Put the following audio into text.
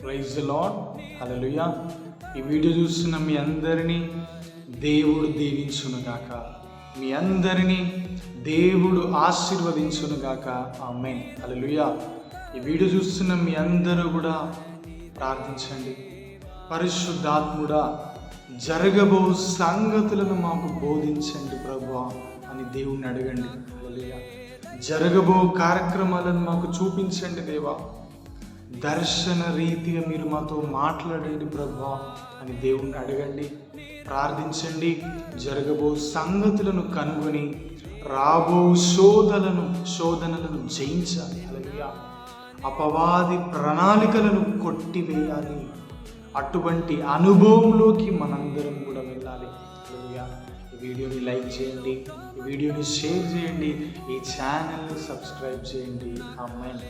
Praise the lord, హల్లెలూయా. ఈ video చూస్తున్న మీ అందరినీ దేవుడు దీవించునుగాక, మీ అందరినీ దేవుడు ఆశీర్వదించునుగాక. ఆమేన్, హల్లెలూయా. ఈ వీడియో చూస్తున్న మీ అందరూ కూడా ప్రార్థించండి. పరిశుద్ధాత్ముడా, జరగబో సంగతులను మాకు బోధించండి ప్రభువా అని దేవుణ్ణి అడగండి. హల్లెలూయా. జరగబో కార్యక్రమాలను మాకు చూపించండి దేవా, దర్శన రీతిగా మీరు మాతో మాట్లాడండి ప్రభువా అని దేవుణ్ణి అడగండి, ప్రార్థించండి. జరగబో సంగతులను కనుగొని రాబో శోధనలను జయించాలి. హల్లెలూయా. అపవాది ప్రణాళికలను కొట్టివేయాలి. అటువంటి అనుభవంలోకి మనందరం కూడా వెళ్ళాలి. హల్లెలూయా. ఈ వీడియోని లైక్ చేయండి, ఈ వీడియోని షేర్ చేయండి, ఈ ఛానల్ని సబ్స్క్రైబ్ చేయండి. ఆమేన్.